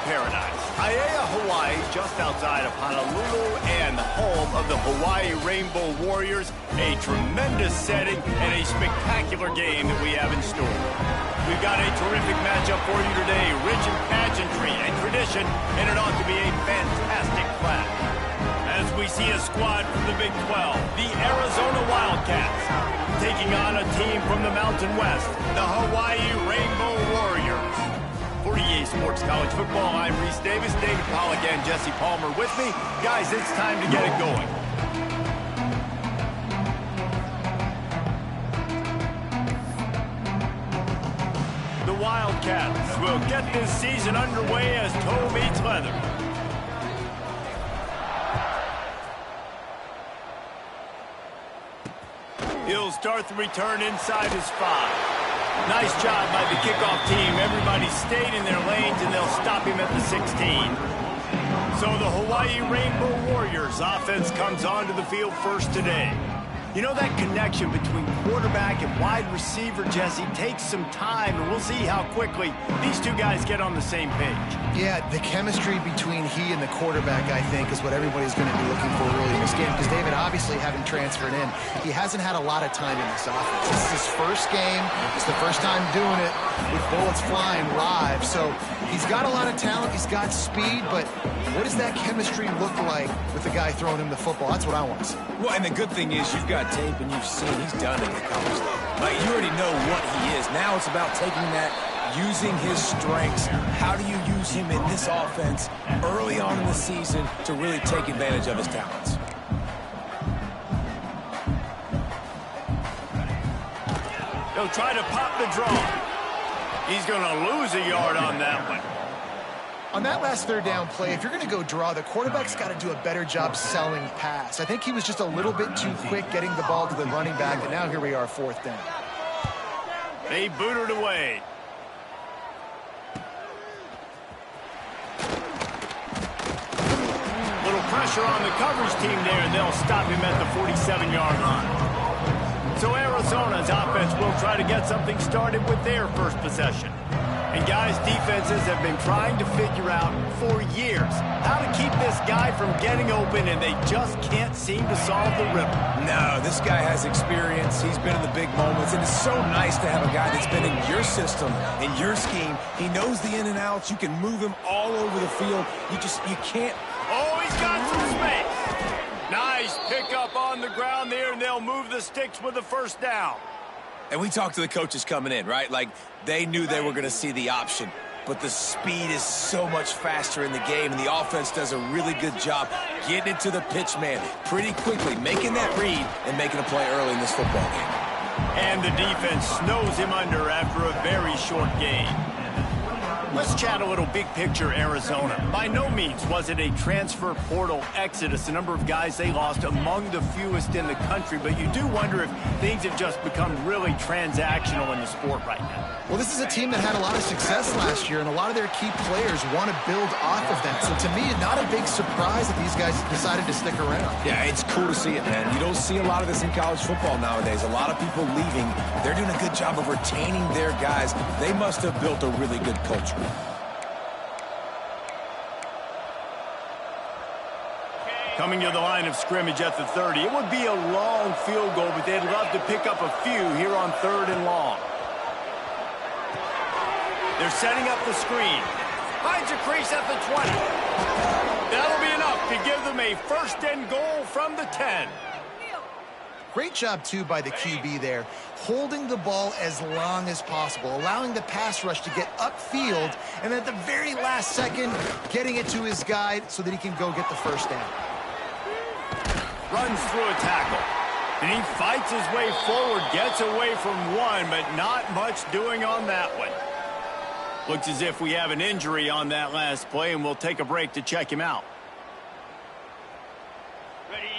paradise. Hawai'i, Hawaii, just outside of Honolulu and the home of the Hawaii Rainbow Warriors. A tremendous setting and a spectacular game that we have in store. We've got a terrific matchup for you today, rich in pageantry and tradition, and it ought to be a fantastic clash. As we see a squad from the Big 12, the Arizona Wildcats, taking on a team from the Mountain West, the Hawaii Rainbow Warriors. For EA Sports College Football, I'm Reese Davis, David Pollack, and Jesse Palmer with me. Guys, it's time to get it going. The Wildcats will get this season underway as toe meets leather. He'll start the return inside his 5. Nice job by the kickoff team. Everybody stayed in their lanes, and they'll stop him at the 16. So the Hawaii Rainbow Warriors offense comes onto the field first today. You know, that connection between quarterback and wide receiver, Jesse, takes some time, and we'll see how quickly these two guys get on the same page. Yeah, the chemistry between he and the quarterback, I think, is what everybody's going to be looking for early in this game. Because David, obviously, having transferred in, he hasn't had a lot of time in this offense. This is his first game. It's the first time doing it with bullets flying live. So he's got a lot of talent. He's got speed. But what does that chemistry look like with the guy throwing him the football? That's what I want to see. Well, and the good thing is you've got tape and you've seen he's done it in the college level. Like, you already know what he is. Now it's about taking that, using his strengths. How do you use him in this offense early on in the season to really take advantage of his talents? He'll try to pop the draw. He's going to lose a yard on that one. On that last third down play, if you're going to go draw, the quarterback's got to do a better job selling pass. I think he was just a little bit too quick getting the ball to the running back, and now here we are, 4th down. They boot it away. Little pressure on the coverage team there, and they'll stop him at the 47-yard line. So Arizona's offense will try to get something started with their first possession. And guys, defenses have been trying to figure out for years how to keep this guy from getting open, and they just can't seem to solve the riddle. No, this guy has experience. He's been in the big moments, and it's so nice to have a guy that's been in your system, in your scheme. He knows the in and outs. You can move him all over the field. You can't. Oh, he's got some space. Nice pickup on the ground there, and they'll move the sticks with the first down. And we talked to the coaches coming in, right? Like, they knew they were going to see the option. But the speed is so much faster in the game, and the offense does a really good job getting it to the pitch man pretty quickly, making that read and making a play early in this football game. And the defense snows him under after a very short gain. Let's chat a little big picture Arizona. By no means was it a transfer portal exodus. The number of guys they lost among the fewest in the country, but you do wonder if things have just become really transactional in the sport right now. Well, this is a team that had a lot of success last year, and a lot of their key players want to build off of that. So to me, not a big surprise that these guys decided to stick around. Yeah, it's cool to see it, man. You don't see a lot of this in college football nowadays. A lot of people leaving. They're doing a good job of retaining their guys. They must have built a really good culture. Coming to the line of scrimmage at the 30. It would be a long field goal, but they'd love to pick up a few here on 3rd and long. They're setting up the screen. Finds a crease at the 20. That'll be enough to give them a 1st and goal from the 10. Great job, too, by the QB there, holding the ball as long as possible, allowing the pass rush to get upfield, and at the very last second, getting it to his guy so that he can go get the 1st down. Runs through a tackle. And he fights his way forward, gets away from one, but not much doing on that one. Looks as if we have an injury on that last play, and we'll take a break to check him out.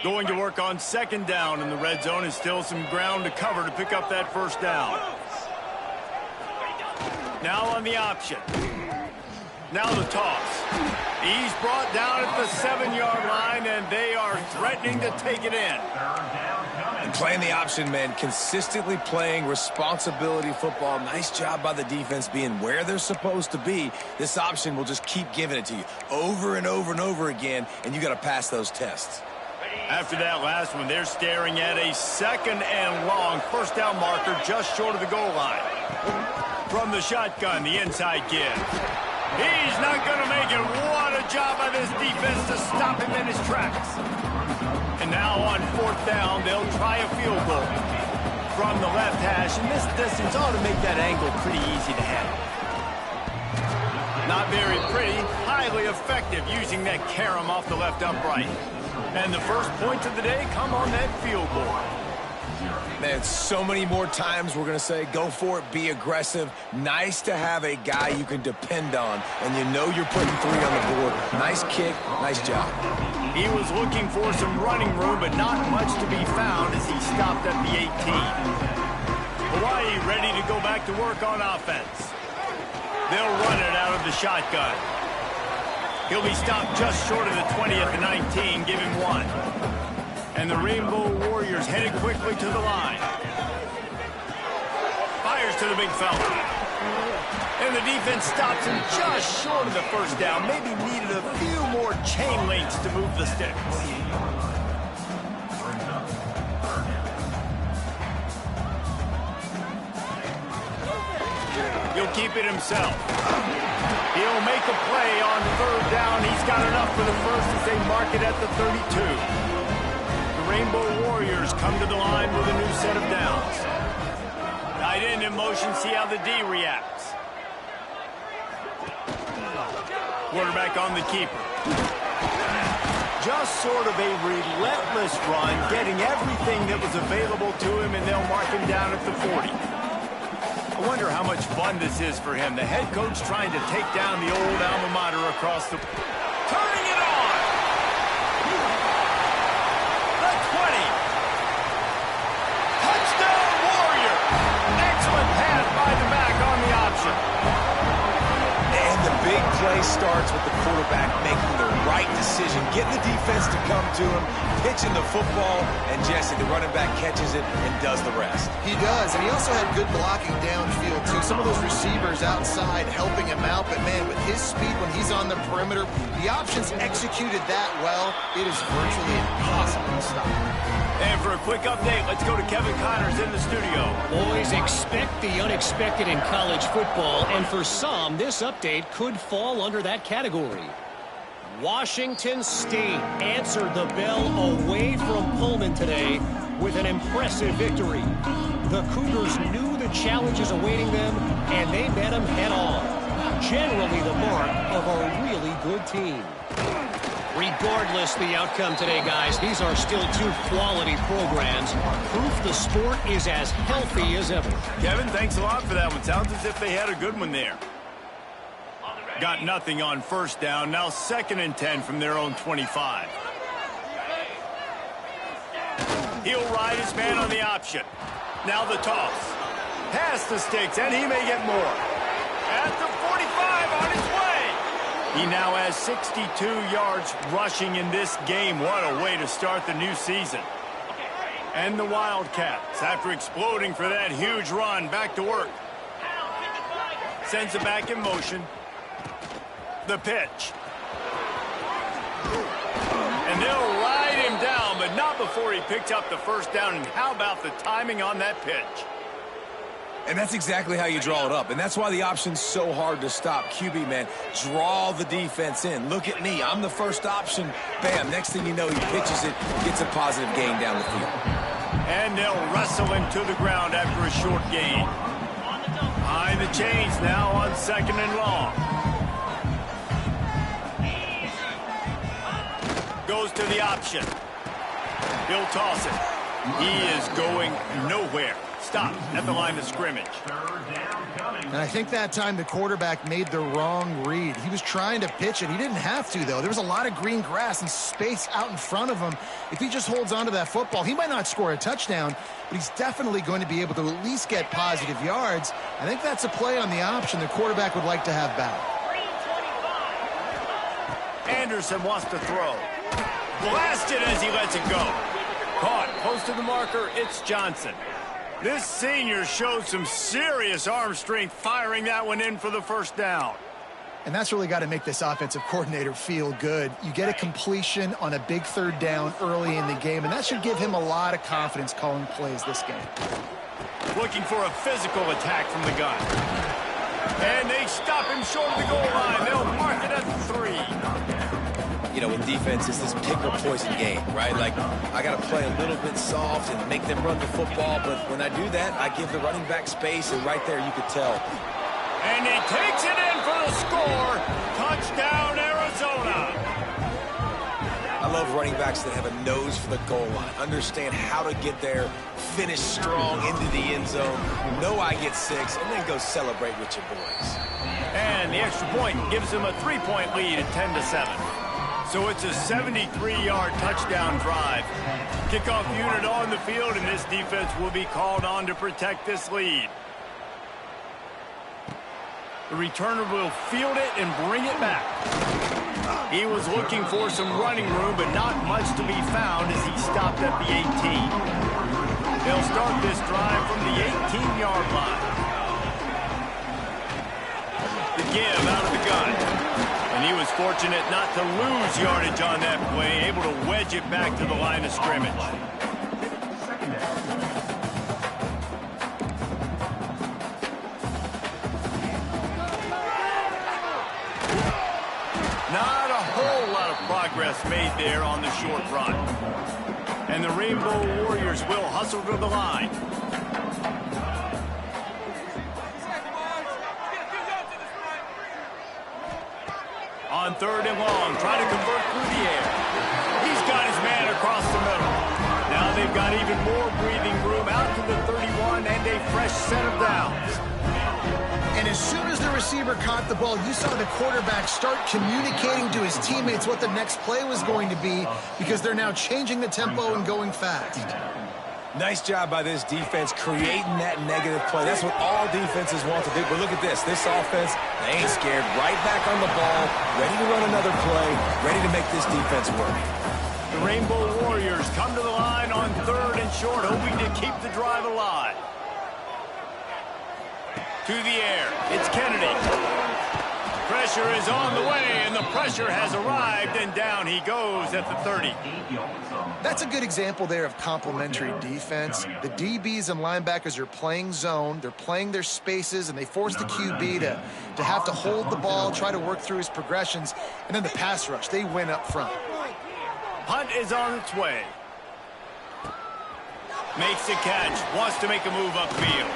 Going to work on 2nd down in the red zone, and still some ground to cover to pick up that 1st down. Now on the option. Now the toss. He's brought down at the 7-yard line, and they are threatening to take it in. And playing the option, man, consistently playing responsibility football. Nice job by the defense being where they're supposed to be. This option will just keep giving it to you over and over and over again, and you got to pass those tests. After that last one, they're staring at a 2nd and long first down marker just short of the goal line. From the shotgun, the inside give. He's not going to make it. What a job by this defense to stop him in his tracks. And now on 4th down, they'll try a field goal from the left hash. And this distance ought to make that angle pretty easy to handle. Not very pretty, highly effective using that carom off the left upright. And the first points of the day come on that field goal. Man, so many more times we're going to say, go for it, be aggressive. Nice to have a guy you can depend on, and you know you're putting 3 on the board. Nice kick, nice job. He was looking for some running room, but not much to be found as he stopped at the 18. Hawaii ready to go back to work on offense. They'll run it out of the shotgun. He'll be stopped just short of the 20 at the 19, give him 1. And the Rainbow Warriors headed quickly to the line. Fires to the big fella. And the defense stops him just short of the first down. Maybe needed a few more chain links to move the sticks. He'll keep it himself. He'll make a play on 3rd down. He's got enough for the first as they mark it at the 32. Rainbow Warriors come to the line with a new set of downs. Tight end in motion, see how the D reacts. Quarterback on the keeper. Just sort of a relentless run, getting everything that was available to him, and they'll mark him down at the 40. I wonder how much fun this is for him. The head coach trying to take down the old alma mater across the... Turning it on! And the big play starts with the quarterback making the right decision, getting the defense to come to him, pitching the football, and Jesse, the running back, catches it and does the rest. He does, and he also had good blocking downfield, too. Some of those receivers outside helping him out, but, man, with his speed when he's on the perimeter, the options executed that well, it is virtually impossible to stop. And for a quick update, let's go to Kevin Connors in the studio. Boys, expect the unexpected in college football, and for some, this update could fall under that category. Washington State answered the bell away from Pullman today with an impressive victory. The Cougars knew the challenges awaiting them, and they met them head-on. Generally the mark of a really good team. Regardless the outcome today, guys, these are still 2 quality programs. Proof the sport is as healthy as ever. Kevin, thanks a lot for that one. Sounds as if they had a good one there. Got nothing on 1st down. Now 2nd and 10 from their own 25. He'll ride his man on the option. Now the toss. Past the sticks, and he may get more. At the 45 on his way. He now has 62 yards rushing in this game. What a way to start the new season. And the Wildcats, after exploding for that huge run, back to work. Sends it back in motion. The pitch. And they'll ride him down, but not before he picks up the 1st down. And how about the timing on that pitch? And that's exactly how you draw it up. And that's why the option's so hard to stop. QB, man, draw the defense in. Look at me. I'm the first option. Bam. Next thing you know, he pitches it, gets a positive gain down the field. And they'll wrestle him to the ground after a short gain. Behind the chains now on 2nd and long. Goes to the option. He'll toss it. He is going nowhere. Stop at the line of scrimmage. And I think that time the quarterback made the wrong read. He was trying to pitch it. He didn't have to, though. There was a lot of green grass and space out in front of him. If he just holds on to that football, he might not score a touchdown, but he's definitely going to be able to at least get positive yards. I think that's a play on the option the quarterback would like to have back. Anderson wants to throw. Blasted as he lets it go. Caught close to the marker, it's Johnson. This senior showed some serious arm strength firing that one in for the first down. And that's really got to make this offensive coordinator feel good. You get a completion on a big third down early in the game, and that should give him a lot of confidence calling plays this game. Looking for a physical attack from the gun. And they stop him short of the goal line. They'll mark it at the 3. You know, with defense, it's this pick or poison game, right? Like, I got to play a little bit soft and make them run the football, but when I do that, I give the running back space, and right there you could tell. And he takes it in for the score. Touchdown, Arizona. I love running backs that have a nose for the goal line, understand how to get there, finish strong into the end zone, know I get 6, and then go celebrate with your boys. And the extra point gives them a 3-point lead at 10-7. So it's a 73-yard touchdown drive. Kickoff unit on the field, and this defense will be called on to protect this lead. The returner will field it and bring it back. He was looking for some running room, but not much to be found as he stopped at the 18. They'll start this drive from the 18-yard line. The give out of the gun. And he was fortunate not to lose yardage on that play, able to wedge it back to the line of scrimmage. Not a whole lot of progress made there on the short run. And the Rainbow Warriors will hustle to the line. On 3rd and long, trying to convert through the air. He's got his man across the middle. Now they've got even more breathing room out to the 31 and a fresh set of downs. And as soon as the receiver caught the ball, you saw the quarterback start communicating to his teammates what the next play was going to be, because they're now changing the tempo and going fast. Nice job by this defense creating that negative play. That's what all defenses want to do. But look at this. This offense, they ain't scared. Right back on the ball, ready to run another play, ready to make this defense work. The Rainbow Warriors come to the line on 3rd and short, hoping to keep the drive alive. To the air, it's Kennedy. Pressure is on the way, and the pressure has arrived, and down he goes at the 30. That's a good example there of complementary defense. The DBs and linebackers are playing zone, they're playing their spaces, and they force the QB to have to hold the ball, try to work through his progressions, and then the pass rush, they win up front. Punt is on its way. Makes the catch, wants to make a move upfield.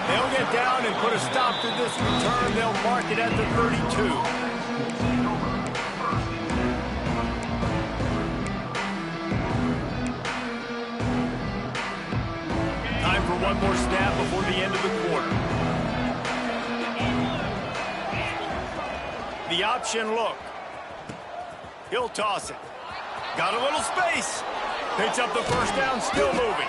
They'll get down and put a stop to this return. They'll mark it at the 32. Time for one more snap before the end of the quarter. The option look. He'll toss it. Got a little space. Picks up the first down, still moving.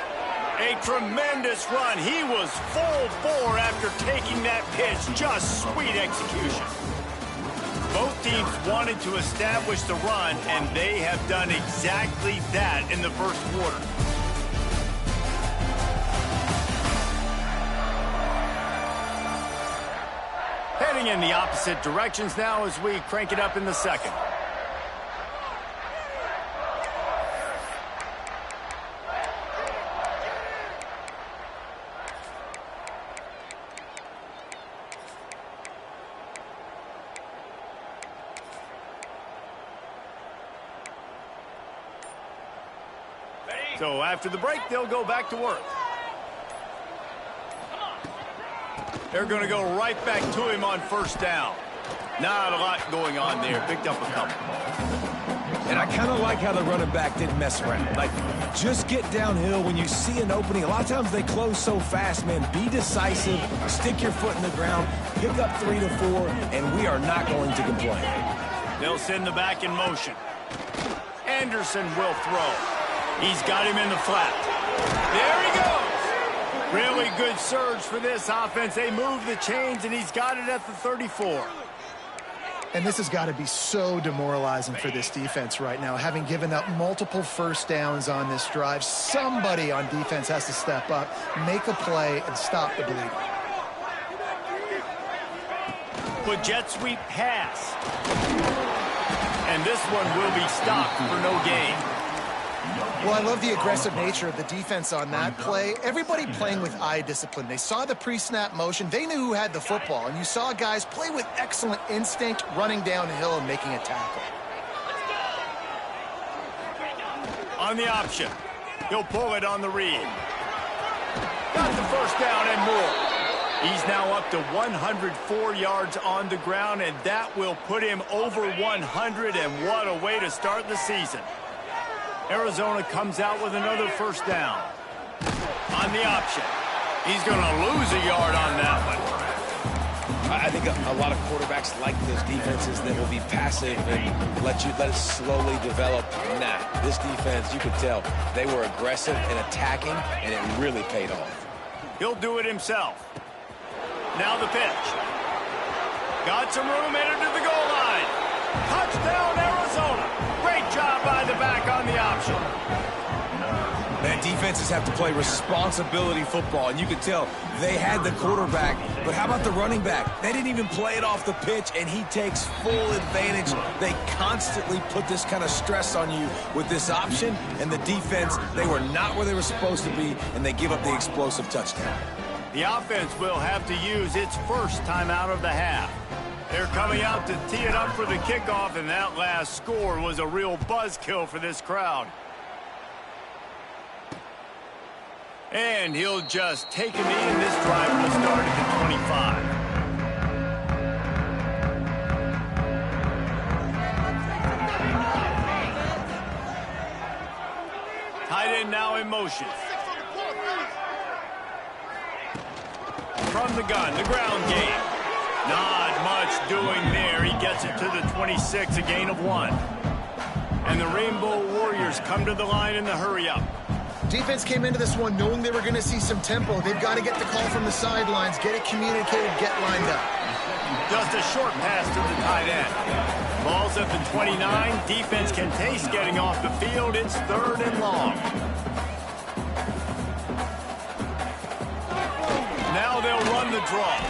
A tremendous run. He was full bore after taking that pitch. Just sweet execution. Both teams wanted to establish the run, and they have done exactly that in the first quarter. Heading in the opposite directions now as we crank it up in the second. So after the break, they'll go back to work. They're going to go right back to him on first down. Not a lot going on there. Picked up a couple. And I kind of like how the running back didn't mess around. Like, just get downhill when you see an opening. A lot of times they close so fast, man. Be decisive. Stick your foot in the ground. Pick up 3 to 4, and we are not going to complain. They'll send the back in motion. Anderson will throw. He's got him in the flat. There he goes. Really good surge for this offense. They move the chains, and he's got it at the 34. And this has got to be so demoralizing for this defense right now, having given up multiple first downs on this drive. Somebody on defense has to step up, make a play, and stop the bleeding. But jet sweep pass. And this one will be stopped for no gain. Well, I love the aggressive nature of the defense on that play. Everybody playing with eye discipline. They saw the pre-snap motion. They knew who had the football. And you saw guys play with excellent instinct, running downhill and making a tackle. On the option. He'll pull it on the read. Got the first down and more. He's now up to 104 yards on the ground, and that will put him over 100, and what a way to start the season. Arizona comes out with another first down. On the option. He's going to lose a yard on that one. I think a lot of quarterbacks like those defenses that will be passive and let it slowly develop. Nah, this defense, you could tell, they were aggressive and attacking, and it really paid off. He'll do it himself. Now the pitch. Got some room, headed to the goal line. Touchdown, Arizona. Great job by the back on the option. Man, defenses have to play responsibility football, and you can tell they had the quarterback, but how about the running back? They didn't even play it off the pitch, and he takes full advantage. They constantly put this kind of stress on you with this option, and the defense, they were not where they were supposed to be, and they give up the explosive touchdown. The offense will have to use its first time out of the half. They're coming out to tee it up for the kickoff, and that last score was a real buzzkill for this crowd. And he'll just take a knee, and this drive will start at the 25. Tight end now in motion. From the gun, the ground game. Not much doing there. He gets it to the 26, a gain of 1. And the Rainbow Warriors come to the line in the hurry-up. Defense came into this one knowing they were going to see some tempo. They've got to get the call from the sidelines, get it communicated, get lined up. Just a short pass to the tight end. Ball's at the 29. Defense can taste getting off the field. It's 3rd and long. Now they'll run the draw.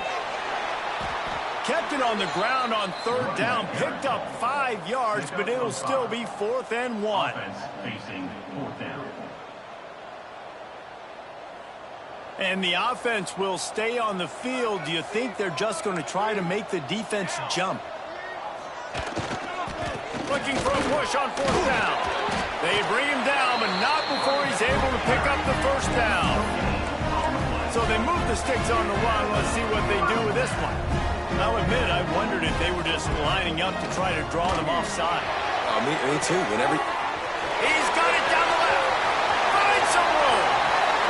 Kept it on the ground on 3rd down. Picked up 5 yards, but it'll still be 4th and 1. And the offense will stay on the field. Do you think they're just going to try to make the defense jump? Looking for a push on 4th down. They bring him down, but not before he's able to pick up the first down. So they move the sticks on the run. Let's see what they do with this one. I'll admit, I wondered if they were just lining up to try to draw them offside. Me too. Whenever he's got it down the left. Finds some room.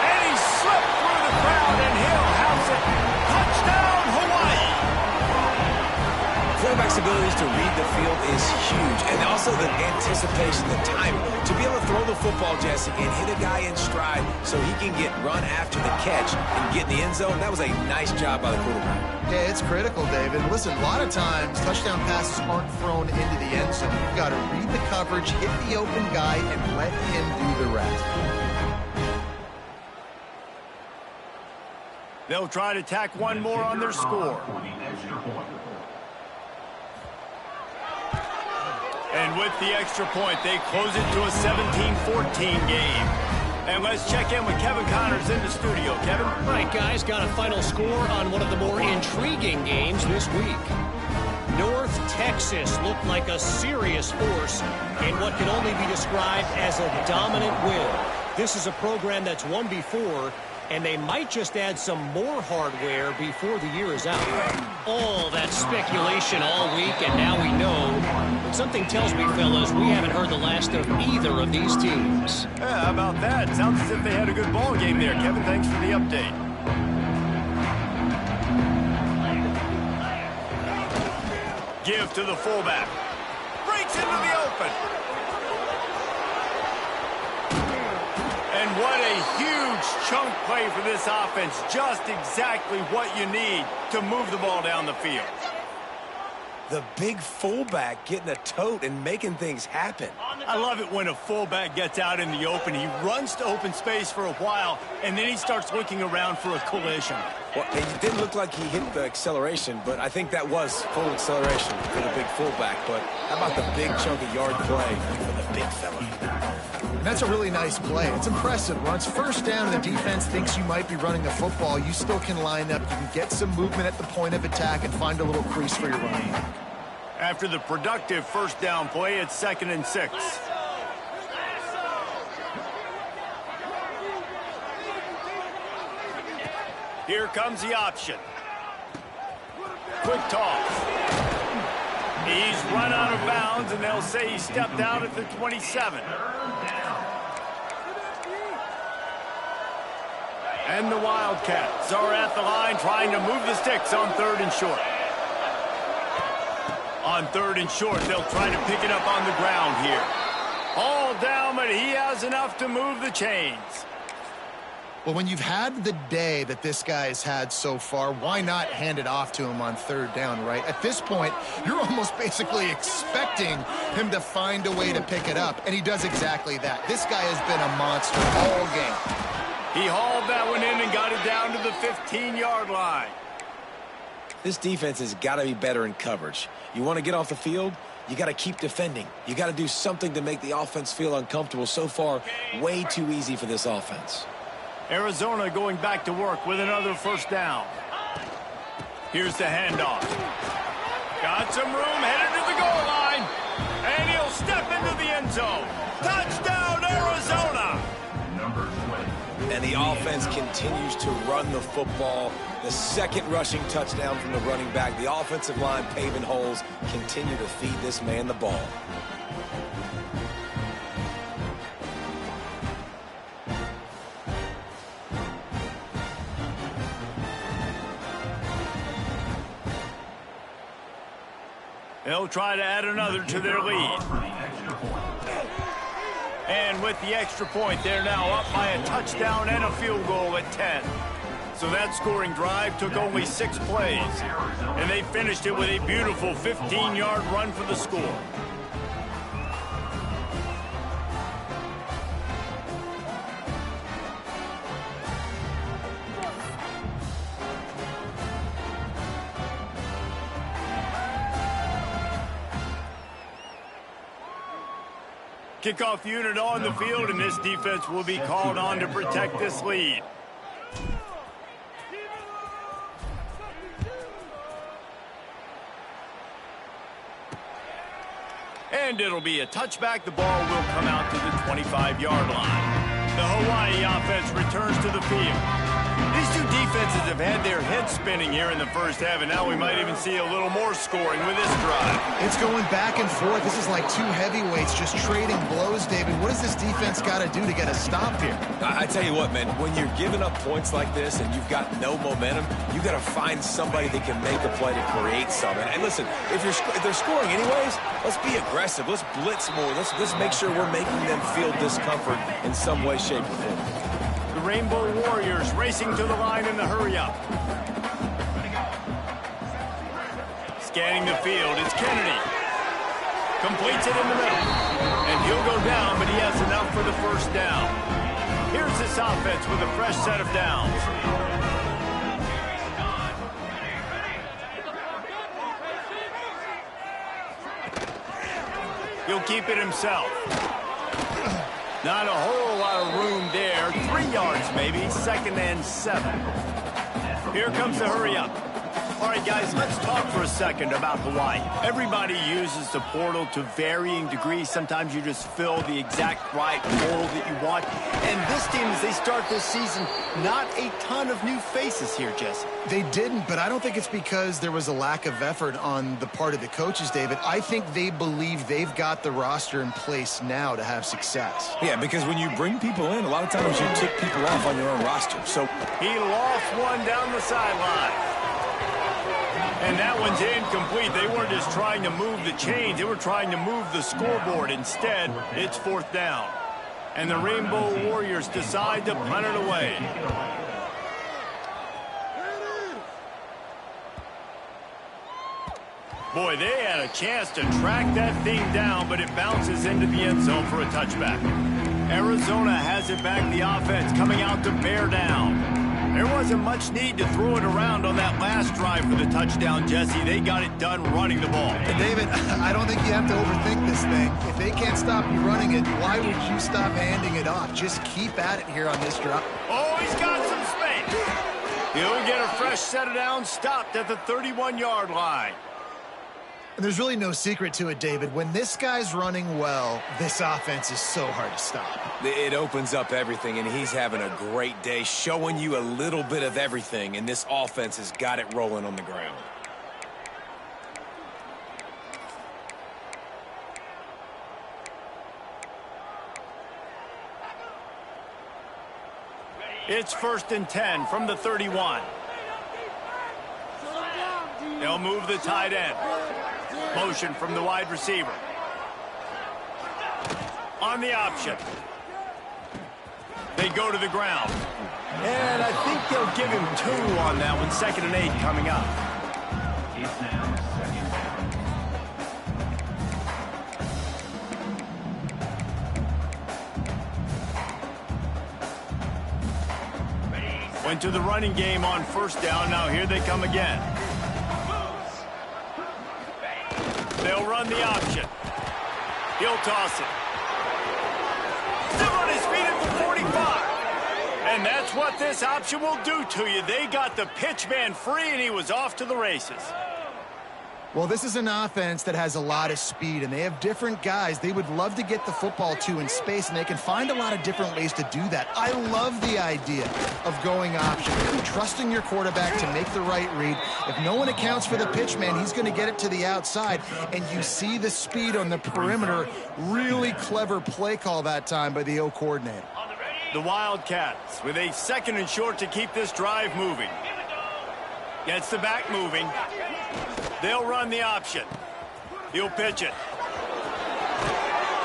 And he slipped through the crowd, and he'll house it. Touchdown, Hawaii. Quarterback's abilities to read the field is huge, and also the anticipation, the timing. To be able to throw the football, Jesse, and hit a guy in stride so he can get run after the catch and get in the end zone, that was a nice job by the quarterback. Yeah, it's critical, David. Listen, a lot of times touchdown passes aren't thrown into the end zone. You've got to read the coverage, hit the open guy, and let him do the rest. They'll try to tack one more on their score. And with the extra point, they close it to a 17-14 game. And let's check in with Kevin Connors in the studio. Kevin? All right, guys, got a final score on one of the more intriguing games this week. North Texas looked like a serious force in what can only be described as a dominant win. This is a program that's won before, and they might just add some more hardware before the year is out. All that speculation all week, and now we know. But something tells me, fellas, we haven't heard the last of either of these teams. Yeah, how about that? Sounds as if they had a good ball game there. Kevin, thanks for the update. Give to the fullback. Breaks into the open. And what a huge chunk play for this offense. Just exactly what you need to move the ball down the field. The big fullback getting a tote and making things happen. I love it when a fullback gets out in the open. He runs to open space for a while, and then he starts looking around for a collision. Well, it didn't look like he hit the acceleration, but I think that was full acceleration for the big fullback. But how about the big chunky yard play for the big fella? And that's a really nice play. It's impressive. Once first down and the defense thinks you might be running the football, you still can line up. You can get some movement at the point of attack and find a little crease for your running back. After the productive first down play, it's 2nd and 6. Here comes the option. Quick toss. He's run out of bounds, and they'll say he stepped out at the 27. And the Wildcats are at the line trying to move the sticks on 3rd and short. On 3rd and short, they'll try to pick it up on the ground here. All down, but he has enough to move the chains. Well, when you've had the day that this guy has had so far, why not hand it off to him on 3rd down, right? At this point, you're almost basically expecting him to find a way to pick it up, and he does exactly that. This guy has been a monster all game. He hauled that one in and got it down to the 15-yard line. This defense has got to be better in coverage. You want to get off the field, you got to keep defending. You got to do something to make the offense feel uncomfortable. So far, way too easy for this offense. Arizona going back to work with another first down. Here's the handoff. Got some room, headed to the goal line. And he'll step into the end zone. Touchdown, Arizona! And the offense continues to run the football. The second rushing touchdown from the running back. The offensive line paving holes. Continue to feed this man the ball. They'll try to add another to their lead. And with the extra point, they're now up by a touchdown and a field goal at 10. So that scoring drive took only 6 plays. And they finished it with a beautiful 15-yard run for the score. Kickoff unit on the field, and this defense will be called on to protect this lead. And it'll be a touchback. The ball will come out to the 25-yard line. The Hawaii offense returns to the field. These two defenses have had their heads spinning here in the first half, and now we might even see a little more scoring with this drive. It's going back and forth. This is like two heavyweights just trading blows, David. What does this defense got to do to get a stop here? I tell you what, man, when you're giving up points like this and you've got no momentum, you got to find somebody that can make a play to create something. And listen, if they're scoring anyways, let's be aggressive. Let's blitz more. Let's make sure we're making them feel discomfort in some way, shape, or form. The Rainbow Warriors racing to the line in the hurry-up. Scanning the field, it's Kennedy. Completes it in the middle. And he'll go down, but he has enough for the first down. Here's this offense with a fresh set of downs. He'll keep it himself. Not a whole lot of room there. 3 yards maybe, 2nd and 7. Here comes the hurry-up. All right, guys, let's talk for a second about Hawaii. Everybody uses the portal to varying degrees. Sometimes you just fill the exact right hole that you want. And this team, as they start this season, not a ton of new faces here, Jesse. They didn't, but I don't think it's because there was a lack of effort on the part of the coaches, David. I think they believe they've got the roster in place now to have success. Yeah, because when you bring people in, a lot of times you tick people off on your own roster. So he lost one down the sideline. And that one's incomplete. They weren't just trying to move the chains. They were trying to move the scoreboard. Instead, it's 4th down. And the Rainbow Warriors decide to punt it away. Boy, they had a chance to track that thing down, but it bounces into the end zone for a touchback. Arizona has it back, the offense coming out to bear down. There wasn't much need to throw it around on that last drive for the touchdown, Jesse. They got it done running the ball. And David, I don't think you have to overthink this thing. If they can't stop you running it, why would you stop handing it off? Just keep at it here on this drop. Oh, he's got some space. He'll get a fresh set of downs, stopped at the 31-yard line. And there's really no secret to it, David. When this guy's running well, this offense is so hard to stop. It opens up everything, and he's having a great day, showing you a little bit of everything, and this offense has got it rolling on the ground. It's 1st and 10 from the 31. They'll move the tight end. Motion from the wide receiver. On the option. They go to the ground. And I think they'll give him 2 on that one. 2nd and 8 coming up. Went to the running game on 1st down. Now here they come again. They'll run the option. He'll toss it. Still on his feet at the 45. And that's what this option will do to you. They got the pitch man free, and he was off to the races. Well, this is an offense that has a lot of speed, and they have different guys they would love to get the football to in space, and they can find a lot of different ways to do that. I love the idea of going option, trusting your quarterback to make the right read. If no one accounts for the pitch man, he's going to get it to the outside, and you see the speed on the perimeter. Really clever play call that time by the O coordinator. The Wildcats with a 2nd and short to keep this drive moving. Gets the back moving. They'll run the option. He'll pitch it.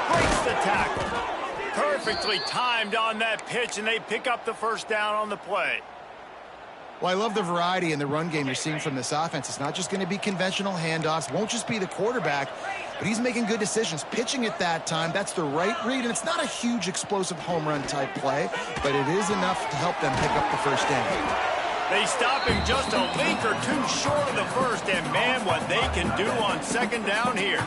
Breaks the tackle. Perfectly timed on that pitch, and they pick up the 1st down on the play. Well, I love the variety in the run game you're seeing from this offense. It's not just going to be conventional handoffs. Won't just be the quarterback, but he's making good decisions. Pitching at that time, that's the right read, and it's not a huge explosive home run type play, but it is enough to help them pick up the 1st down. They stop him just a link or 2 short of the 1st, and man, what they can do on 2nd down here.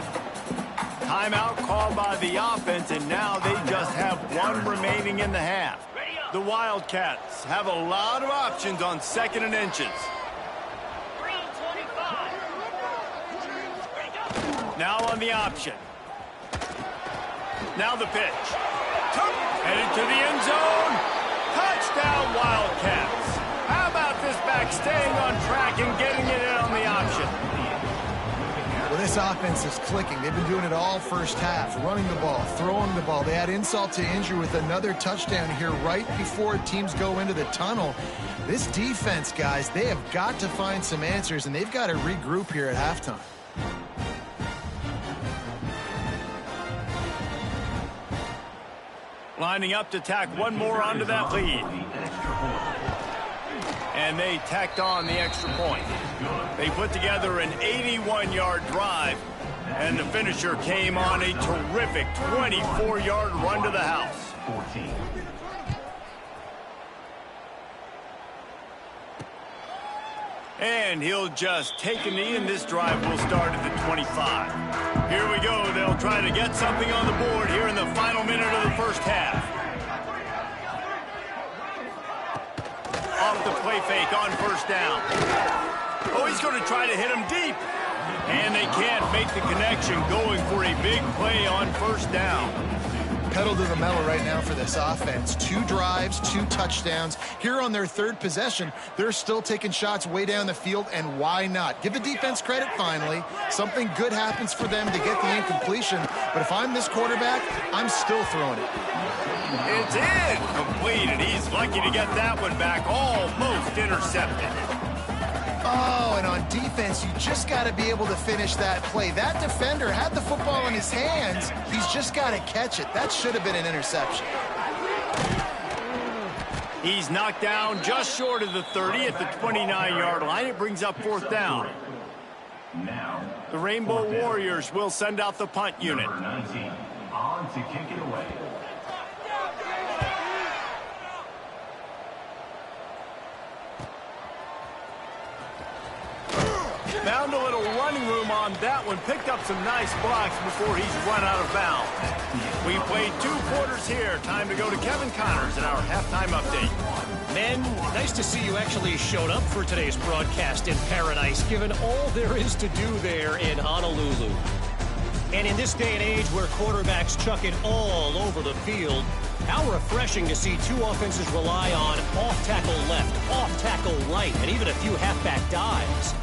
Timeout called by the offense, and now they just have 1 remaining in the half. The Wildcats have a lot of options on 2nd and inches. Now on the option. Now the pitch. Headed to the end zone. Touchdown, Wildcats. How about this back staying on track and getting it in on the option? Well, this offense is clicking. They've been doing it all 1st half, running the ball, throwing the ball. They had insult to injury with another touchdown here right before teams go into the tunnel. This defense, guys, they have got to find some answers, and they've got to regroup here at halftime. Lining up to tack 1 more onto that lead. And they tacked on the extra point. They put together an 81-yard drive, and the finisher came on a terrific 24-yard run to the house. And he'll just take a knee, and this drive will start at the 25. Here we go. They'll try to get something on the board here in the final minute of the 1st half. Off the play fake on 1st down. Oh, he's going to try to hit him deep. And they can't make the connection, going for a big play on 1st down. Pedal to the metal right now for this offense. 2 drives, 2 touchdowns. Here on their 3rd possession, they're still taking shots way down the field, and why not? Give the defense credit finally. Something good happens for them to get the incompletion, but if I'm this quarterback, I'm still throwing it. It's incomplete, and he's lucky to get that one back, almost intercepted. Oh, and on defense, you just got to be able to finish that play. That defender had the football in his hands. He's just got to catch it. That should have been an interception. He's knocked down just short of the 30 at the 29-yard line. It brings up 4th down. The Rainbow Warriors will send out the punt unit. Number 19, on to kick it away. Found a little running room on that one. Picked up some nice blocks before he's run out of bounds. We played 2 quarters here. Time to go to Kevin Connors in our halftime update. Men, nice to see you actually showed up for today's broadcast in paradise, given all there is to do there in Honolulu. And in this day and age where quarterbacks chuck it all over the field, how refreshing to see 2 offenses rely on off-tackle left, off-tackle right, and even a few halfback dives.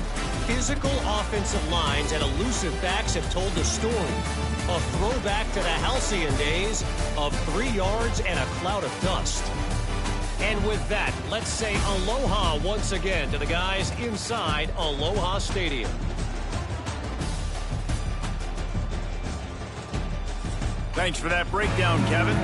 Physical offensive lines and elusive backs have told the story. A throwback to the halcyon days of 3 yards and a cloud of dust. And with that, let's say aloha once again to the guys inside Aloha Stadium. Thanks for that breakdown, Kevin.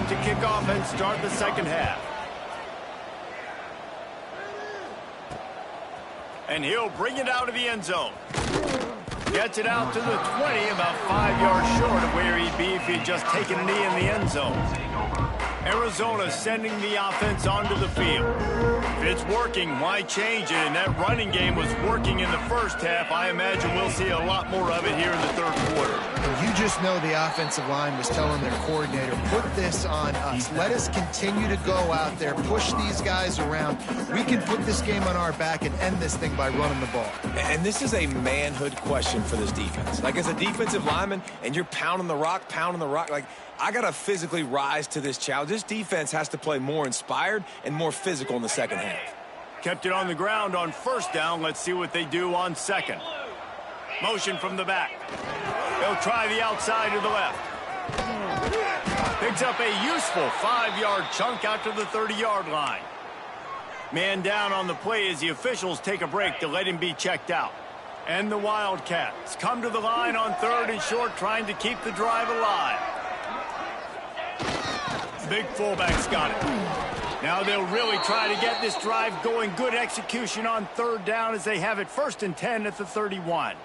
set to kick off and start the second half. And he'll bring it out of the end zone. Gets it out to the 20, about 5 yards short of where he'd be if he'd just taken a knee in the end zone. Arizona sending the offense onto the field. If it's working, why change it? And that running game was working in the first half. I imagine we'll see a lot more of it here in the third quarter. And you just know the offensive line was telling their coordinator, put this on us. Let us continue to go out there, push these guys around. We can put this game on our back and end this thing by running the ball. And this is a manhood question for this defense. Like, as a defensive lineman, and you're pounding the rock, like, I got to physically rise to this challenge. This defense has to play more inspired and more physical in the second half. Kept it on the ground on first down. Let's see what they do on second. Motion from the back. They'll try the outside to the left. Picks up a useful 5-yard chunk out to the 30-yard line. Man down on the play as the officials take a break to let him be checked out. And the Wildcats come to the line on third and short, trying to keep the drive alive. Big fullback's got it. Now they'll really try to get this drive going. Good execution on third down as they have it 1st and 10 at the 31.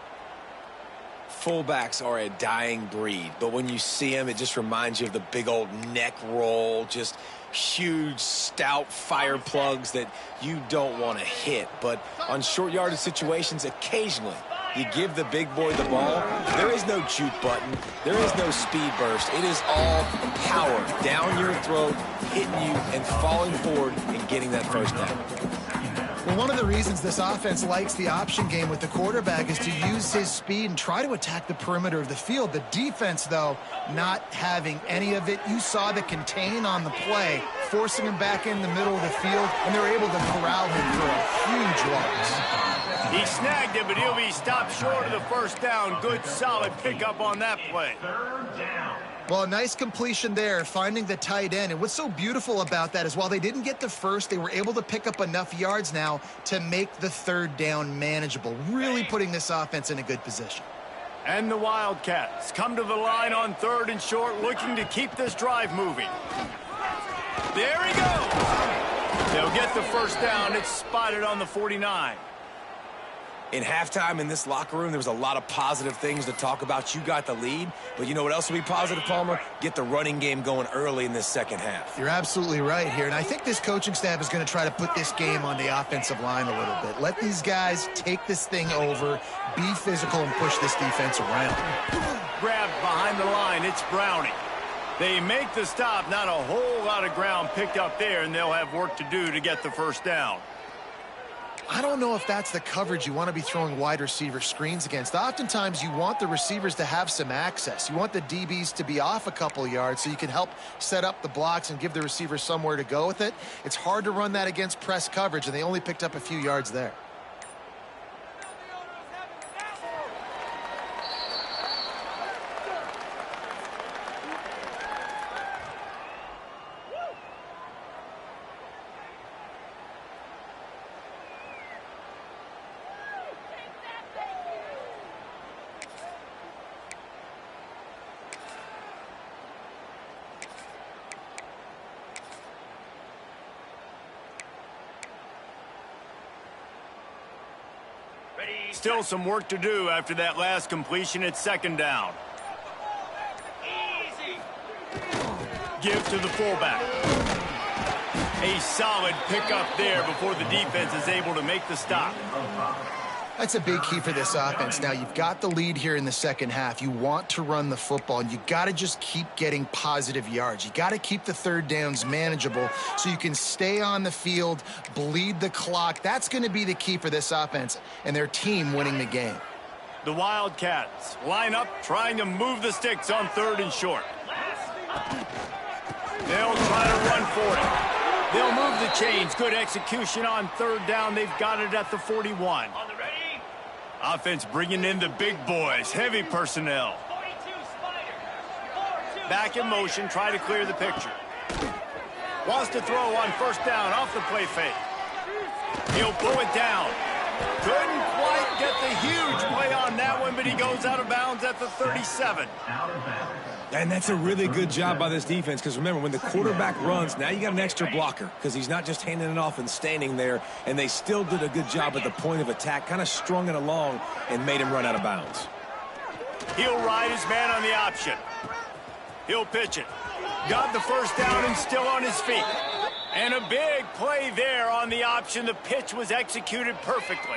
Fullbacks are a dying breed, but when you see them, it just reminds you of the big old neck roll, just huge, stout fire plugs that you don't want to hit. But on short yardage situations, occasionally, you give the big boy the ball. There is no juke button. There is no speed burst. It is all power down your throat, hitting you and falling forward and getting that first down. Well, one of the reasons this offense likes the option game with the quarterback is to use his speed and try to attack the perimeter of the field. The defense, though, not having any of it. You saw the contain on the play, forcing him back in the middle of the field, and they were able to corral him for a huge loss. He snagged it, but he'll be stopped short of the first down. Good, solid pickup on that play. Third down. Well, a nice completion there, finding the tight end. And what's so beautiful about that is while they didn't get the first, they were able to pick up enough yards now to make the third down manageable, really putting this offense in a good position. And the Wildcats come to the line on third and short, looking to keep this drive moving. There he goes. They'll get the first down. It's spotted on the 49. In halftime in this locker room, there was a lot of positive things to talk about. You got the lead, but you know what else will be positive, Palmer? Get the running game going early in this second half. You're absolutely right here, and I think this coaching staff is going to try to put this game on the offensive line a little bit. Let these guys take this thing over, be physical, and push this defense around. Grabbed behind the line, it's Browning. They make the stop, not a whole lot of ground picked up there, and they'll have work to do to get the first down. I don't know if that's the coverage you want to be throwing wide receiver screens against. Oftentimes, you want the receivers to have some access. You want the DBs to be off a couple yards so you can help set up the blocks and give the receivers somewhere to go with it. It's hard to run that against press coverage, and they only picked up a few yards there. Still some work to do after that last completion at second down. Give to the fullback. A solid pickup there before the defense is able to make the stop. That's a big key for this offense. Now, you've got the lead here in the second half. You want to run the football, and you got to just keep getting positive yards. You got to keep the third downs manageable so you can stay on the field, bleed the clock. That's going to be the key for this offense and their team winning the game. The Wildcats line up, trying to move the sticks on third and short. They'll try to run for it. They'll move the chains. Good execution on third down. They've got it at the 41. Offense bringing in the big boys, heavy personnel. Back in motion, try to clear the picture. Wants to throw on first down off the play fake. He'll pull it down. Couldn't quite get the huge play on that one, but he goes out of bounds at the 37. Out of bounds. And that's a really good job by this defense, because remember, when the quarterback runs, now you got an extra blocker, because he's not just handing it off and standing there, and they still did a good job at the point of attack, kind of strung it along and made him run out of bounds. He'll ride his man on the option. He'll pitch it. Got the first down and still on his feet. And a big play there on the option. The pitch was executed perfectly.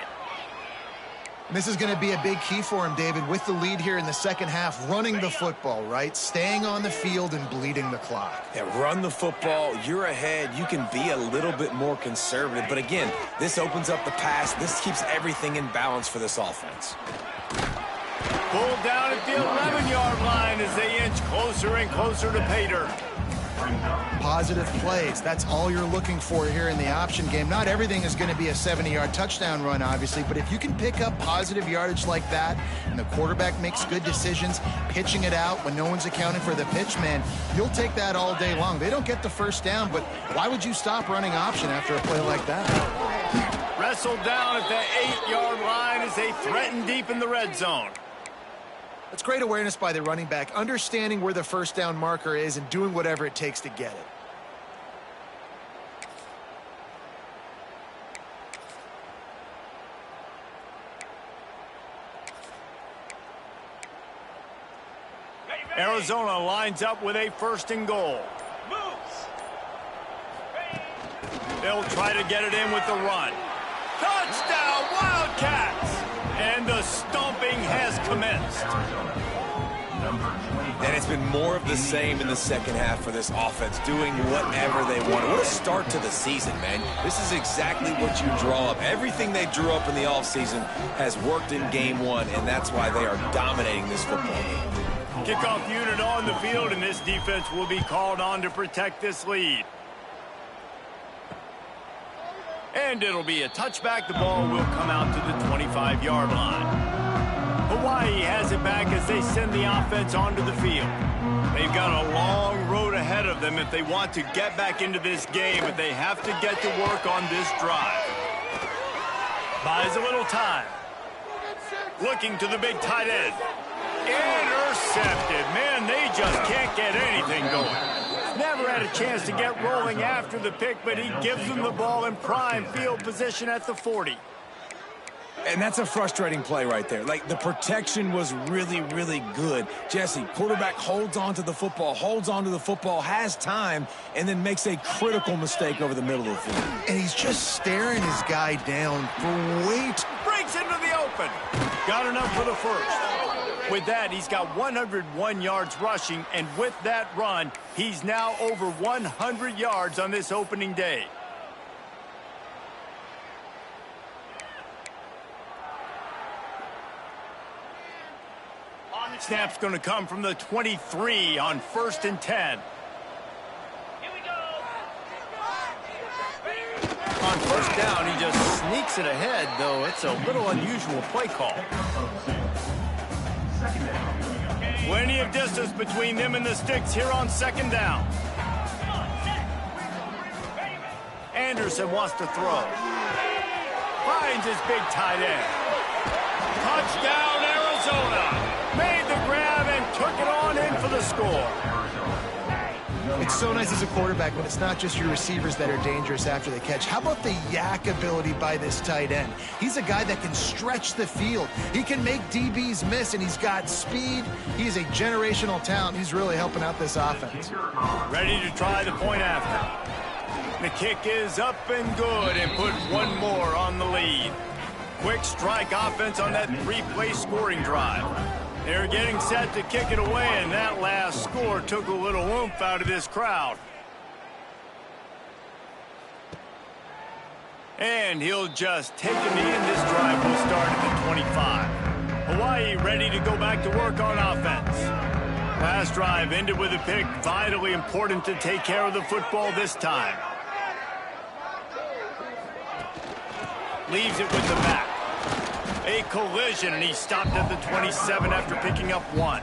This is going to be a big key for him, David, with the lead here in the second half, running the football, right? Staying on the field and bleeding the clock. Yeah, run the football. You're ahead. You can be a little bit more conservative. But again, this opens up the pass. This keeps everything in balance for this offense. Pulled down at the 11-yard line as they inch closer and closer to pay dirt. Positive plays. That's all you're looking for here in the option game. Not everything is going to be a 70-yard touchdown run, obviously, but if you can pick up positive yardage like that and the quarterback makes good decisions, pitching it out when no one's accounting for the pitch, man, you'll take that all day long. They don't get the first down, but why would you stop running option after a play like that? Wrestled down at the 8-yard line as they threaten deep in the red zone. That's great awareness by the running back, understanding where the first down marker is and doing whatever it takes to get it. Arizona lines up with a 1st and goal. They'll try to get it in with the run. Touchdown, Wildcats! And the stomping has commenced. And it's been more of the same in the second half for this offense, doing whatever they want. What a start to the season, man. This is exactly what you draw up. Everything they drew up in the offseason has worked in game one, and that's why they are dominating this football game. Kickoff unit on the field, and this defense will be called on to protect this lead. And it'll be a touchback. The ball will come out to the 25-yard line. Hawaii has it back as they send the offense onto the field. They've got a long road ahead of them if they want to get back into this game, but they have to get to work on this drive. Buys a little time. Looking to the big tight end. Intercepted. Man, they just can't get anything going. Never had a chance to get rolling after the pick, but he gives them the ball in prime field position at the 40. And that's a frustrating play right there. Like, the protection was really, really good. Jesse, quarterback holds on to the football, has time, and then makes a critical mistake over the middle of the field. And he's just staring his guy down for weight. Breaks into the open. Got enough for the first. With that, he's got 101 yards rushing, and with that run, he's now over 100 yards on this opening day. Snap's going to come from the 23 on 1st and 10. On 1st down, he just sneaks it ahead, though it's a little unusual play call. Plenty of distance between them and the sticks here on 2nd down. Anderson wants to throw. Finds his big tight end. Touchdown, Arizona. Made the grab and took it on in for the score. It's so nice as a quarterback when it's not just your receivers that are dangerous after the catch. How about the yak ability by this tight end? He's a guy that can stretch the field. He can make DBs miss, and he's got speed. He's a generational talent. He's really helping out this offense. Ready to try the point after. The kick is up and good, and put one more on the lead. Quick strike offense on that 3-play scoring drive. They're getting set to kick it away, and that last score took a little oomph out of this crowd. And he'll just take a knee, and this drive will start at the 25. Hawaii ready to go back to work on offense. Last drive ended with a pick. Vitally important to take care of the football this time. Leaves it with the back. A collision, and he stopped at the 27 after picking up 1.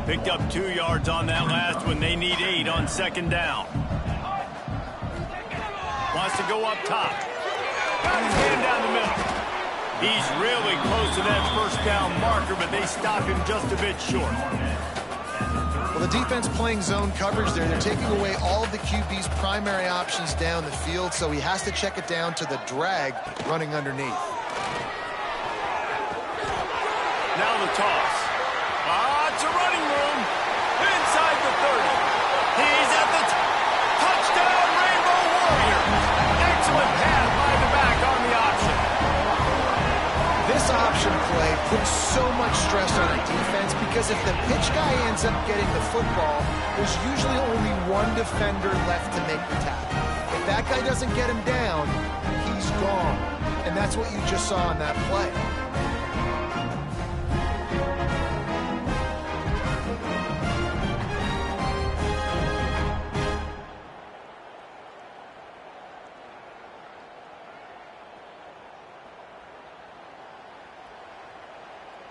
Picked up 2 yards on that last one. They need 8 on 2nd down. Wants to go up top. Got his hand down the middle. He's really close to that first down marker, but they stop him just a bit short. Well, the defense playing zone coverage there. They're taking away all of the QB's primary options down the field, so he has to check it down to the drag running underneath. Now the toss. Lots of running room. Inside the 30. He's at the touchdown, Rainbow Warriors. Excellent pass by the back on the option. This option play puts so much stress on a defense because if the pitch guy ends up getting the football, there's usually only one defender left to make the tackle. If that guy doesn't get him down, he's gone. And that's what you just saw in that play.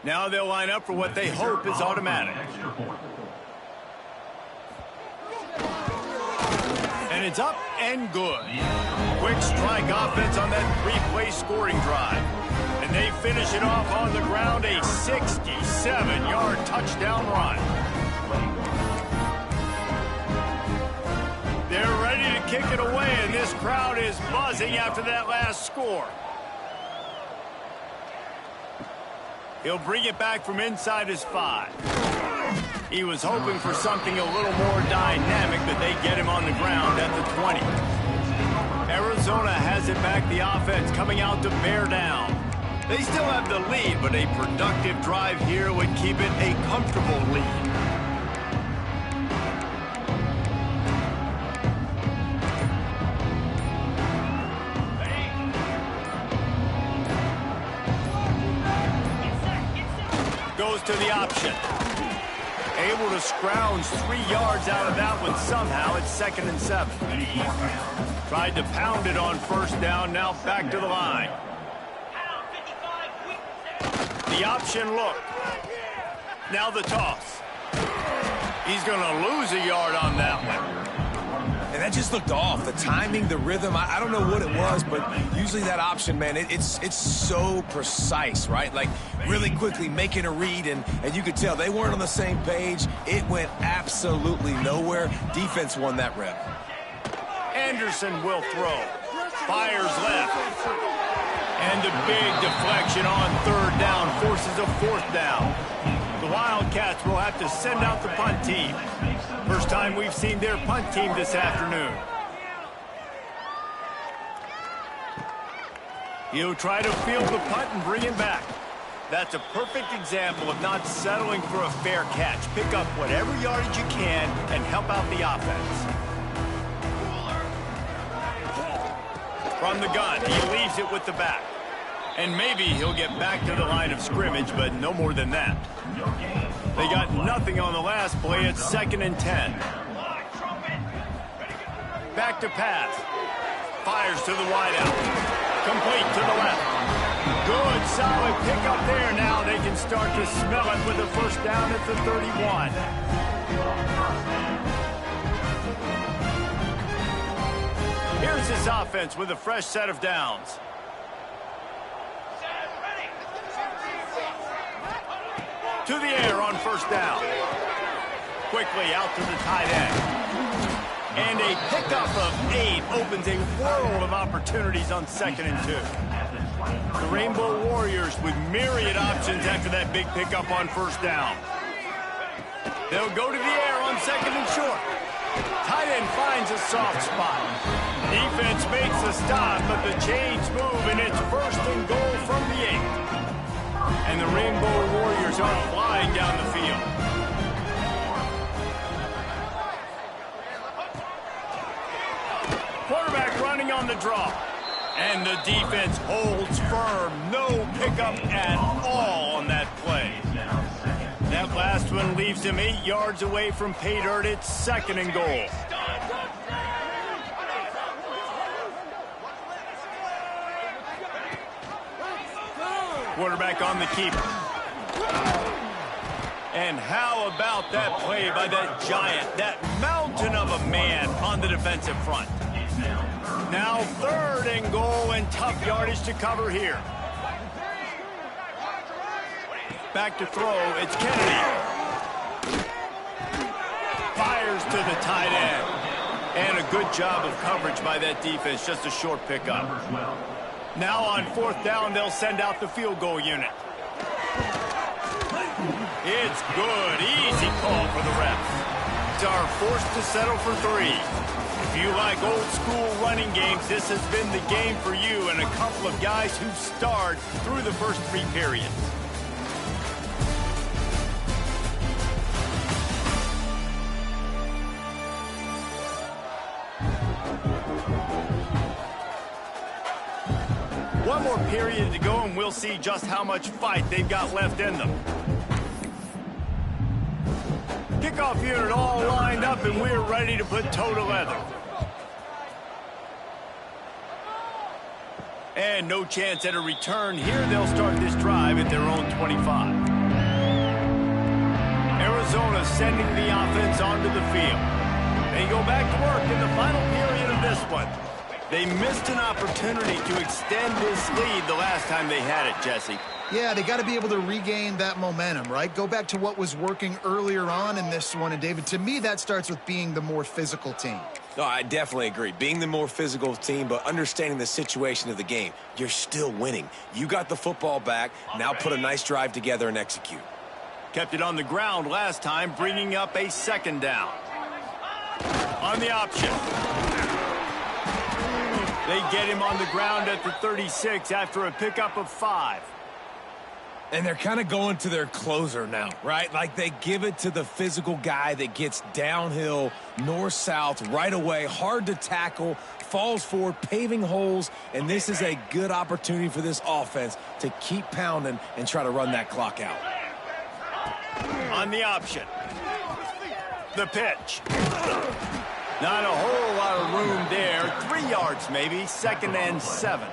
Now they'll line up for what they hope is automatic. And it's up and good. Quick strike offense on that three-play scoring drive. And they finish it off on the ground, a 67-yard touchdown run. They're ready to kick it away, and this crowd is buzzing after that last score. He'll bring it back from inside his 5. He was hoping for something a little more dynamic, but they get him on the ground at the 20. Arizona has it back, the offense coming out to bear down. They still have the lead, but a productive drive here would keep it a comfortable lead. Goes to the option. Able to scrounge 3 yards out of that one somehow. It's 2nd and 7. Tried to pound it on first down. Now back to the line. The option look. Now the toss. He's going to lose a yard on that one. And that just looked off. The timing, the rhythm, I don't know what it was, but usually that option, man, it's so precise, right? Like really quickly making a read, and you could tell they weren't on the same page. It went absolutely nowhere. Defense won that rep. Anderson will throw. Fires left. And a big deflection on 3rd down forces a 4th down. The Wildcats will have to send out the punt team. First time we've seen their punt team this afternoon. He'll try to field the punt and bring it back. That's a perfect example of not settling for a fair catch. Pick up whatever yardage you can and help out the offense. From the gun, he leaves it with the back. And maybe he'll get back to the line of scrimmage, but no more than that. They got nothing on the last play. It's 2nd and 10. Back to pass. Fires to the wideout. Complete to the left. Good, solid pickup there. Now they can start to smell it with a first down at the 31. Here's his offense with a fresh set of downs. To the air on first down. Quickly out to the tight end. And a pickup of 8 opens a world of opportunities on 2nd and 2. The Rainbow Warriors with myriad options after that big pickup on first down. They'll go to the air on 2nd and short. Tight end finds a soft spot. Defense makes a stop, but the chains move, and it's 1st and goal from the 8. And the Rainbow Warriors are flying down the field. Quarterback running on the draw. And the defense holds firm. No pickup at all on that play. That last one leaves him 8 yards away from pay dirt. It's 2nd and goal. Quarterback on the keeper. And how about that play by that giant, that mountain of a man on the defensive front? Now 3rd and goal and tough yardage to cover here. Back to throw, it's Kennedy. Fires to the tight end. And a good job of coverage by that defense, just a short pickup. Now on 4th down, they'll send out the field goal unit. It's good, easy call for the refs. Are forced to settle for 3. If you like old school running games, this has been the game for you and a couple of guys who starred through the first 3 periods. One more period to go, and we'll see just how much fight they've got left in them. Kickoff unit all lined up, and we're ready to put toe to leather. And no chance at a return here. They'll start this drive at their own 25. Arizona sending the offense onto the field. They go back to work in the final period of this one. They missed an opportunity to extend this lead the last time they had it, Jesse. Yeah, they got to be able to regain that momentum, right? Go back to what was working earlier on in this one. And, David, to me, that starts with being the more physical team. No, I definitely agree. Being the more physical team, but understanding the situation of the game. You're still winning. You got the football back. Now put a nice drive together and execute. Kept it on the ground last time, bringing up a 2nd down. On the option. They get him on the ground at the 36 after a pickup of 5. And they're kind of going to their closer now, right? Like they give it to the physical guy that gets downhill, north-south, right away, hard to tackle, falls forward, paving holes, and this is a good opportunity for this offense to keep pounding and try to run that clock out. On the option. The pitch. Not a whole lot of room there. 3 yards maybe, 2nd and 7.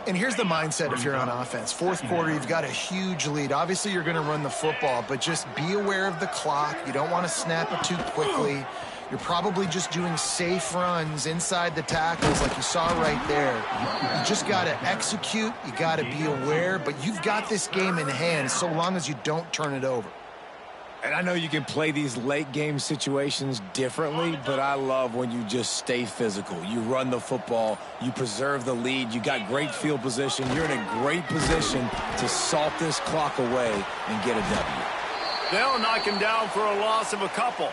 And here's the mindset if you're on offense. 4th quarter, you've got a huge lead. Obviously, you're going to run the football, but just be aware of the clock. You don't want to snap it too quickly. You're probably just doing safe runs inside the tackles like you saw right there. You just got to execute. You got to be aware, but you've got this game in hand so long as you don't turn it over. And I know you can play these late game situations differently, but I love when you just stay physical. You run the football, you preserve the lead, you got great field position, you're in a great position to salt this clock away and get a W. They'll knock him down for a loss of a couple.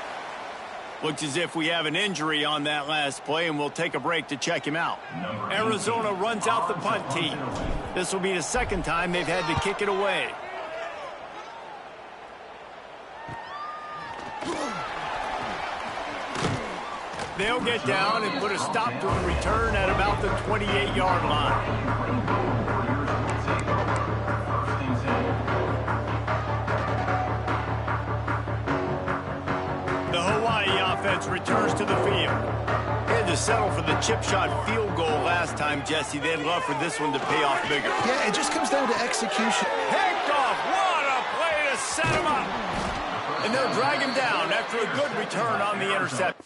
Looks as if we have an injury on that last play, and we'll take a break to check him out. Arizona runs out the punt team. This will be the 2nd time they've had to kick it away. They'll get down and put a stop to the return at about the 28-yard line. The Hawaii offense returns to the field. They had to settle for the chip shot field goal last time, Jesse. They'd love for this one to pay off bigger. Yeah, it just comes down to execution. Picked off. What a play to set him up. And they'll drag him down after a good return on the interception.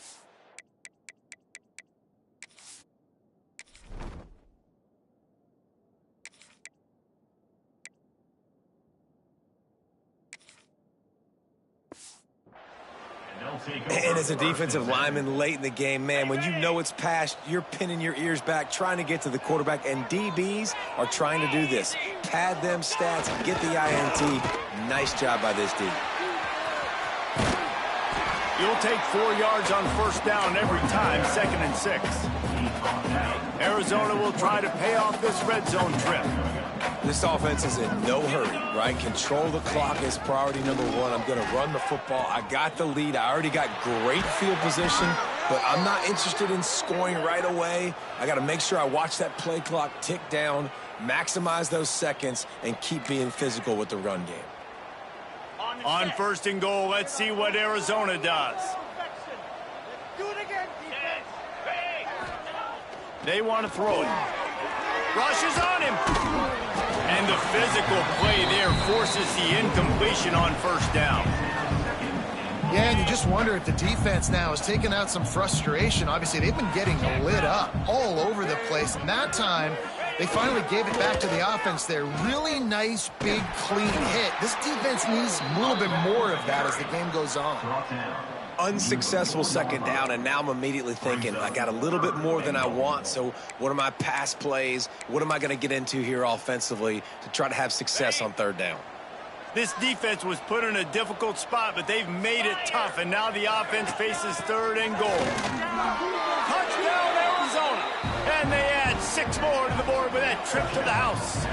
And as a defensive lineman late in the game, man, when you know it's past, you're pinning your ears back, trying to get to the quarterback, and DBs are trying to do this. Pad them stats, get the INT. Nice job by this D. You'll take 4 yards on 1st down every time, 2nd and 6. Arizona will try to pay off this red zone trip. This offense is in no hurry, right? Control the clock is priority number 1. I'm going to run the football. I got the lead. I already got great field position, but I'm not interested in scoring right away. I got to make sure I watch that play clock tick down, maximize those seconds, and keep being physical with the run game. On 1st and goal, let's see what Arizona does. They want to throw it. Rushes on him. And the physical play there forces the incompletion on 1st down. Yeah, and you just wonder if the defense now is taking out some frustration. Obviously, they've been getting lit up all over the place. And that time, they finally gave it back to the offense there. Really nice, big, clean hit. This defense needs a little bit more of that as the game goes on. Unsuccessful second down, and now I'm immediately thinking, I got a little bit more than I want, so what are my pass plays? What am I going to get into here offensively to try to have success on third down? This defense was put in a difficult spot, but they've made it tough, and now the offense faces third and goal. Touchdown, Arizona! And they add 6 more to the board with that trip to the house.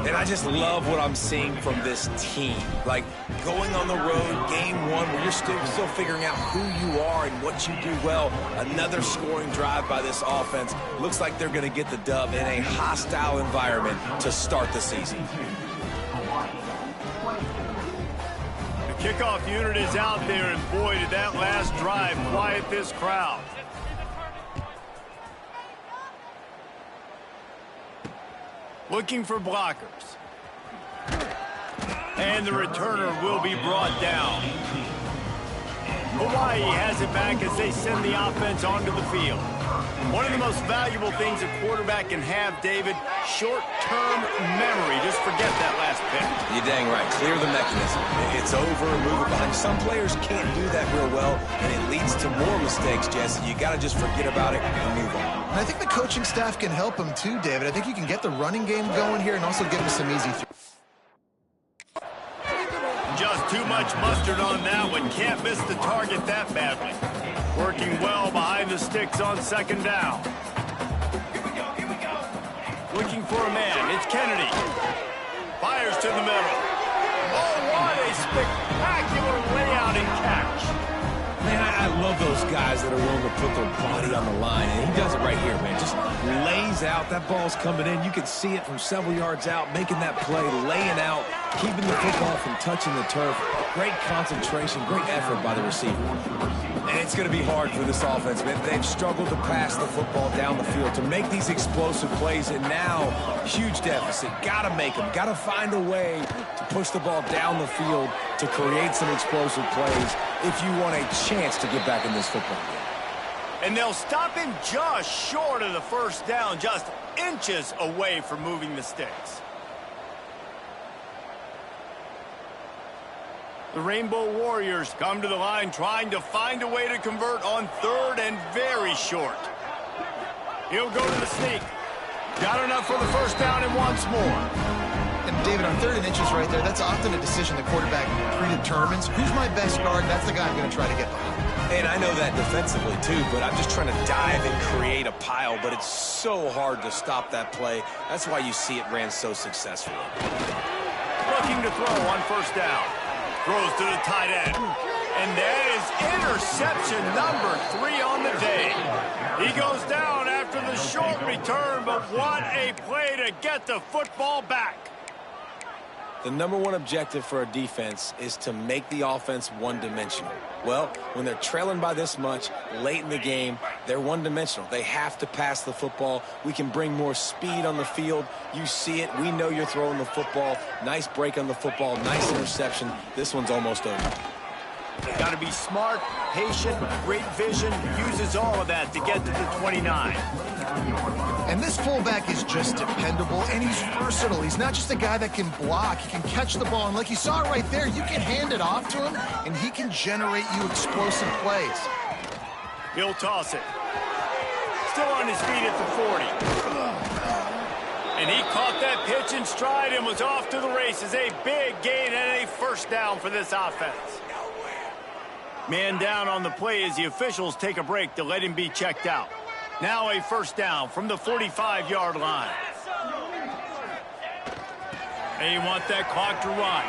And I just love what I'm seeing from this team. Like, going on the road, game one, where you're still figuring out who you are and what you do well. Another scoring drive by this offense. Looks like they're going to get the dub in a hostile environment to start the season. The kickoff unit is out there, and boy, did that last drive quiet this crowd. Looking for blockers. And the returner will be brought down. Hawaii has it back as they send the offense onto the field. One of the most valuable things a quarterback can have, David, short-term memory. Just forget that last pick. You're dang right. Clear the mechanism. It's over and move it behind. Some players can't do that real well, and it leads to more mistakes, Jesse. You got to just forget about it and move on. And I think the coaching staff can help him too, David. I think you can get the running game going here and also give him some easy Just too much mustard on that one. Can't miss the target that badly. Working well behind the sticks on second down. Looking for a man. It's Kennedy. Fires to the middle. Oh, what a spectacular layout and catch. Man, I love those guys that are willing to put their body on the line, and he does it right here, man. Just lays out. That ball's coming in. You can see it from several yards out, making that play, laying out, keeping the football from touching the turf. Great concentration, great effort by the receiver. And it's going to be hard for this offense, man. They've struggled to pass the football down the field, to make these explosive plays, and now, huge deficit. Got to make them. Got to find a way to push the ball down the field to create some explosive plays if you want a chance to get back in this football game. And they'll stop him just short of the first down, just inches away from moving the sticks. The Rainbow Warriors come to the line trying to find a way to convert on third and very short. He'll go to the sneak. Got enough for the first down and wants more. And David, on third and inches right there, that's often a decision the quarterback predetermines. Who's my best guard? That's the guy I'm going to try to get behind. And I know that defensively too, but I'm just trying to dive and create a pile, but it's so hard to stop that play. That's why you see it ran so successfully. Looking to throw on first down. Throws to the tight end. And that is interception number 3 on the day. He goes down after the short return, but what a play to get the football back. The number one objective for a defense is to make the offense one-dimensional. Well, when they're trailing by this much late in the game, they're one-dimensional. They have to pass the football. We can bring more speed on the field. You see it. We know you're throwing the football. Nice break on the football. Nice interception. This one's almost over. Got to be smart, patient, great vision. Uses all of that to get to the 29. And this fullback is just dependable, and he's versatile. He's not just a guy that can block. He can catch the ball, and like you saw right there, you can hand it off to him, and he can generate you explosive plays. He'll toss it. Still on his feet at the 40. And he caught that pitch in stride and was off to the races. A big gain and a first down for this offense. Man down on the play as the officials take a break to let him be checked out. Now a first down from the 45-yard line. And you want that clock to run.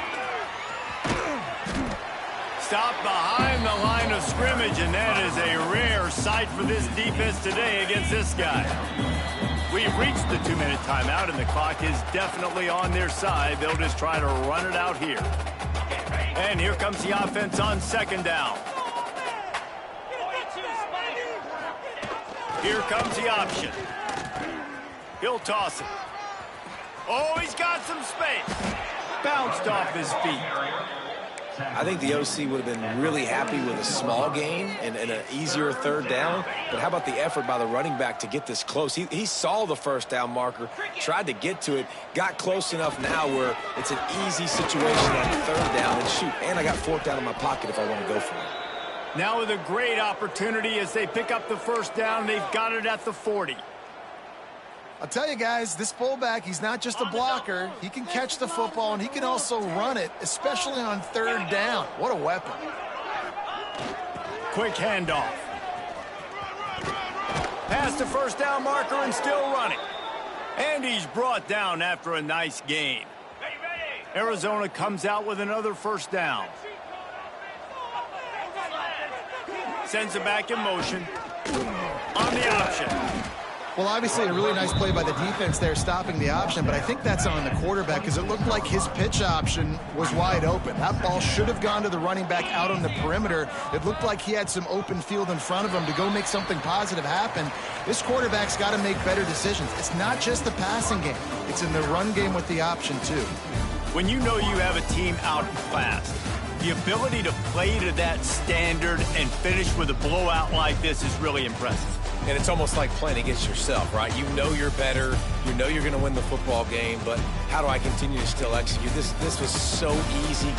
Stop behind the line of scrimmage, and that is a rare sight for this defense today against this guy. We've reached the 2-minute timeout, and the clock is definitely on their side. They'll just try to run it out here. And here comes the offense on second down. Here comes the option. He'll toss it. Oh, he's got some space. Bounced off his feet. I think the OC would have been really happy with a small gain and an easier third down. But how about the effort by the running back to get this close? He saw the first down marker, tried to get to it, got close enough now where it's an easy situation on third down. And shoot, and I got fourth down in my pocket if I want to go for it. Now with a great opportunity as they pick up the first down. They've got it at the 40. I'll tell you guys, this fullback, he's not just a blocker. He can catch the football, and he can also run it, especially on third down. What a weapon. Quick handoff. Past the first down marker and still running. And he's brought down after a nice gain. Arizona comes out with another first down. Sends it back in motion. On the option. Well, obviously a really nice play by the defense there stopping the option, but I think that's on the quarterback because it looked like his pitch option was wide open. That ball should have gone to the running back out on the perimeter. It looked like he had some open field in front of him to go make something positive happen. This quarterback's got to make better decisions. It's not just the passing game. It's in the run game with the option, too. When you know you have a team outclassed, the ability to play to that standard and finish with a blowout like this is really impressive. And it's almost like playing against yourself, right? You know you're better. You know you're going to win the football game, but how do I continue to still execute? This was so easy